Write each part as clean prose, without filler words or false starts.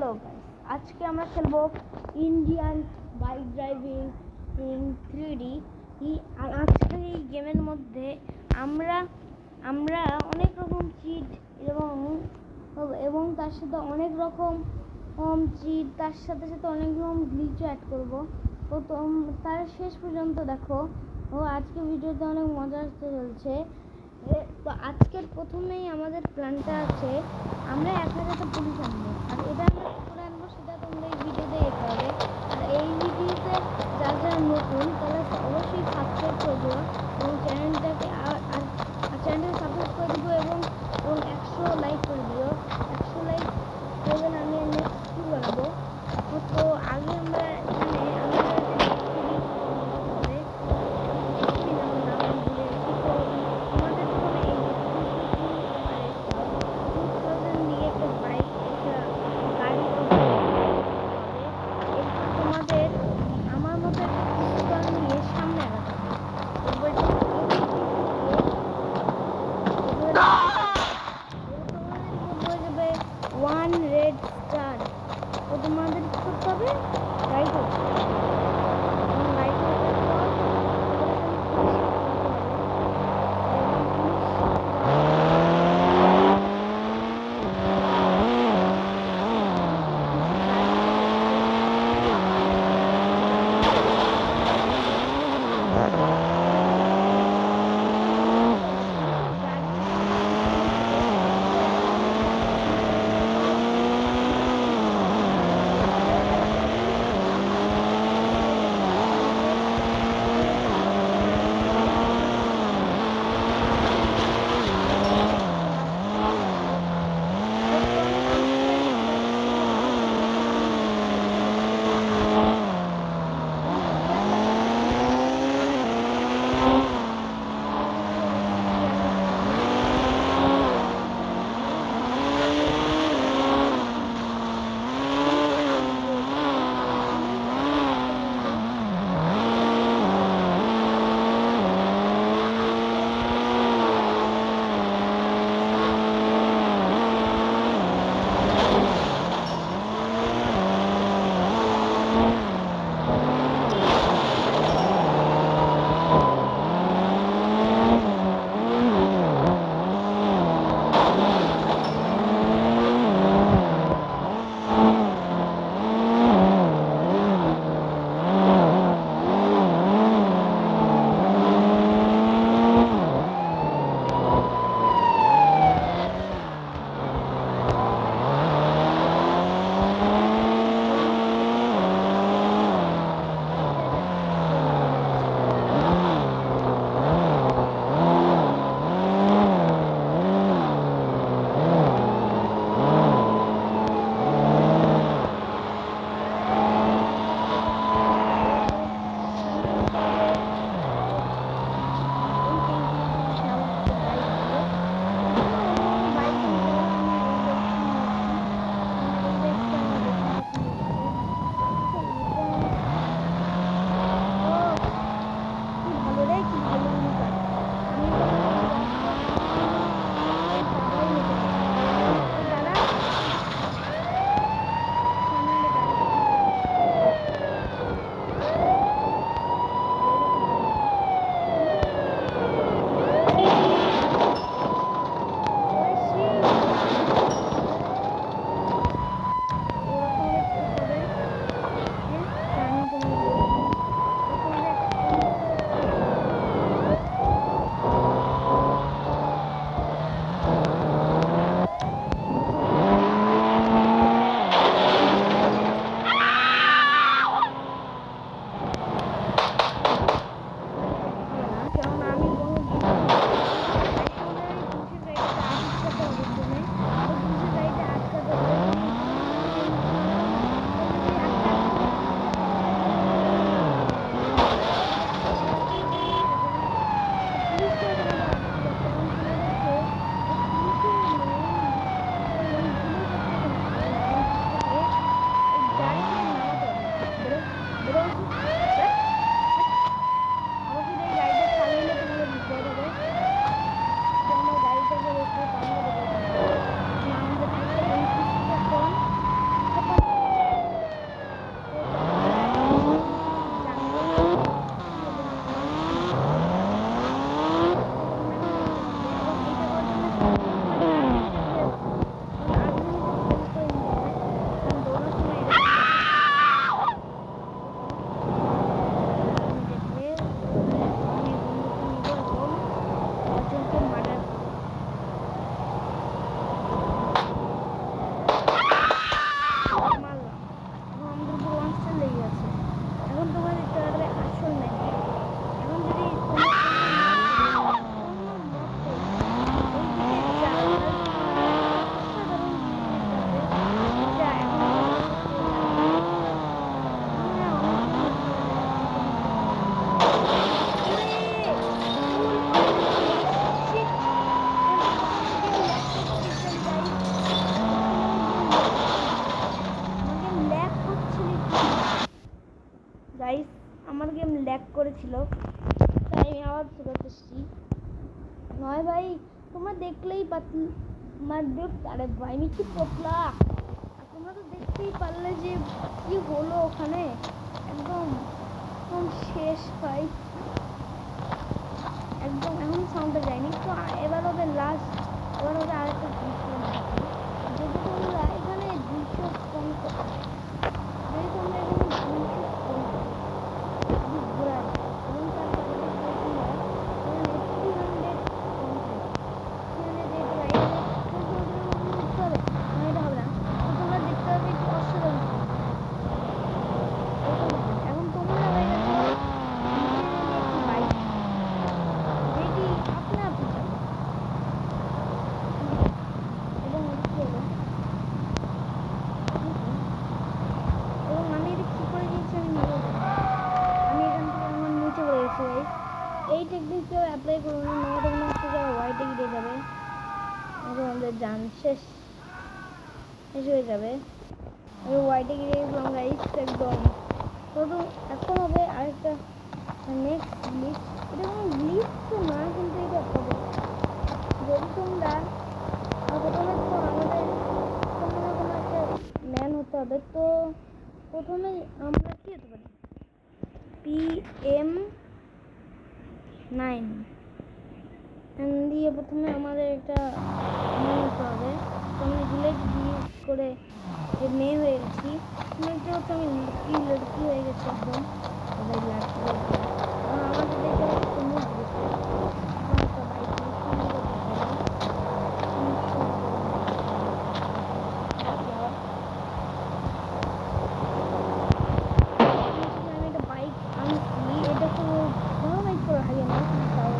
Hello guys, আজকে আমরা খেলবো Indian bike driving in 3D। আর আজকের এই গেমের মধ্যে আমরা আমরা অনেক রকম চিট এবং তার সাথে অনেক রকম চিট, তার সাথে সাথে অনেক রকম গ্লিচও অ্যাড করবো। তো তার শেষ পর্যন্ত দেখো। আজকে ভিডিওতে অনেক মজা আসতে চলছে। তো আজকের প্রথমেই আমাদের প্ল্যানটা আছে, আমরা 1000টা পুলিশ আনবো। আর এটা আমরা কী করে আনবো সেটা তোমরা এই ভিডিওতে দেখতে হবে। আর এই ভিডিওতে যারা নতুন তারা অবশ্যই সাবস্ক্রাইব করে দিও এবং চ্যানেলটাকে সাবস্ক্রাইব করে দিও এবং 100 লাইক করে দিও। 100 লাইক করবেন, আমি নেক্সট কী বানাবো। তো আগে আমরা ওয়ান রেড স্টার। তো তোমাদের কি করতে হবে, রাইট করতে হবে। রাইট করার ল্যাগ করেছিল, তাই আমি আবার চলে এসেছি। নয় ভাই, তোমরা দেখলেই আরে ভাই আমি কি পতলা, তোমরা তো দেখতেই পারলে যে কি হলো ওখানে, একদম একদম শেষ ভাই, একদম এখন সাউন্ডটা যায়নি তো। এবার হবে লাস্ট, এবার হবে আরেকটা দৃশ্য। যদি তোমরা এখানে দৃশ্য কম করো, যদি তোমরা এখানে দৃশ্য কম করো ঘোরার, এবং তার পাশাপাশি তোমরা এখানে 300 কম করো, 300 উঠতে হবে, এটা হবে না। তো তোমরা দেখতে পাবে যে অসাধারণ এখন তোমরা হয়ে গেছে একটি বাইক, যেটি আপনা আপনি চালাবে। এবং কি হলো, এবং আমি এটা কী করে দিয়েছি আমি নিজেও জানি না। আমি এখান থেকে আমার নিচে পড়ে গেছি ভাই। এই টেকনিক কেউ অ্যাপ্লাই করুন না, নয়তো কোনো হচ্ছে যারা হোয়াইটে গিয়ে যাবে, আমাদের যান শেষ শেষ হয়ে যাবে। আমি হোয়াইটে গিয়ে গেছিলাম গাইস একদম। তো এখন হবে আরেকটা নেক্সট গ্লিচ, এটা কোনো গ্লিচ তো না, কিন্তু এটা হবে যদি তোমরা প্রথমে তো আমাদের কোনো একটা ম্যান হতে হবে। তো প্রথমে আমরা কি হতে পারি, PM9 দিয়ে প্রথমে আমাদের একটা মেয়ে হতে হবে। তো আমি ডিলেট করে মেয়ে হয়ে গেছি, মেয়েটা হচ্ছে আমি লড়কি হয়ে গেছি একদম। সবাই লাগছে আমাদের দেখে একটা মুখ দিচ্ছে, একটা বাইক আমি একটা বাইক আনছি, এটা খুব ভালো বাইক করে হারিয়ে না, তাও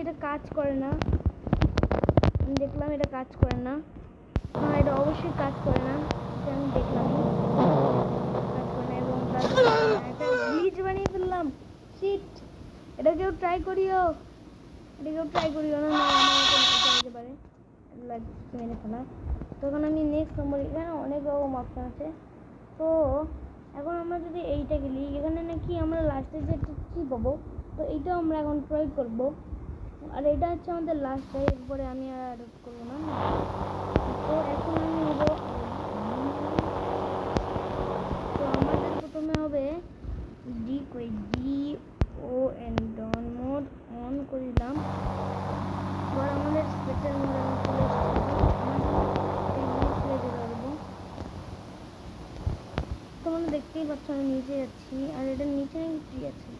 এটা কাজ করে না, আমি দেখলাম এটা কাজ করে না। হ্যাঁ এটা অবশ্যই কাজ করে না, এটা আমি দেখলাম কাজ করে না। এবং একটা গ্লিচ বানিয়ে ফেললাম, শিট। এটা কেউ ট্রাই করিও, এটা কেউ ট্রাই করিও না, হতে পারে মেরে ফেলা। তখন আমি নেক্সট নম্বর, এখানে অনেক রকম অপশন আছে। তো এখন আমরা যদি এইটা গেলি, এখানে নাকি আমরা লাস্টে যে কী পাবো, তো এইটাও আমরা এখন প্রয়োগ করবো। আর এটা হচ্ছে আমাদের লাস্ট, এরপরে আমি আর অ্যাডপ্ট করবো না। তো এখন আমি নেবো, তো আমাদের প্রথমে হবে DON ডন মোড অন করে দিলাম। এবার আমাদের স্পেশাল মোড চলে যেতে পারবো। তোমরা দেখতেই পাচ্ছ আমি নিচে যাচ্ছি, আর এটার নিচে নাকি ট্রি আছে।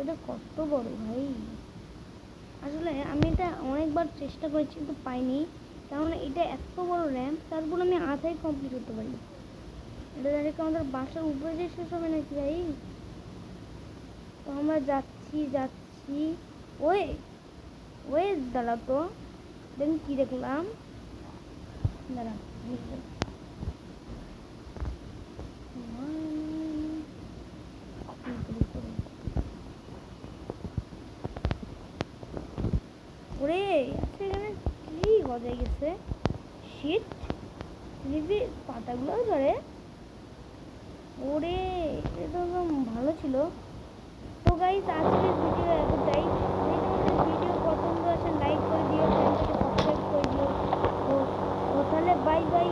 এটা কত বড় ভাই, আসলে আমি এটা অনেকবার চেষ্টা করেছি কিন্তু পাইনি, কারণ এটা এত বড় র্যাম্প, তারপর আমি আধাই কমপ্লিট করতে পারি। এটা ডাইরেক্ট আমাদের বাসার উপরে যে শেষ হবে নাকি ভাই। তো আমরা যাচ্ছি ওয়ে দাঁড়া, তো দেখুন কি দেখলাম, দাঁড়া ওরে, আচ্ছা এখানে কি গজায় গেছে, শীত লিভির পাতাগুলো ধরে। ওরে এটা তো ভালো ছিল। তো গাইস আজকের ভিডিও এতটাই। যদি তোমাদের ভিডিও পছন্দ আসে লাইক করে দিও, চ্যানেলটাকে সাবস্ক্রাইব করে দিও। তো তাহলে বাই বাই।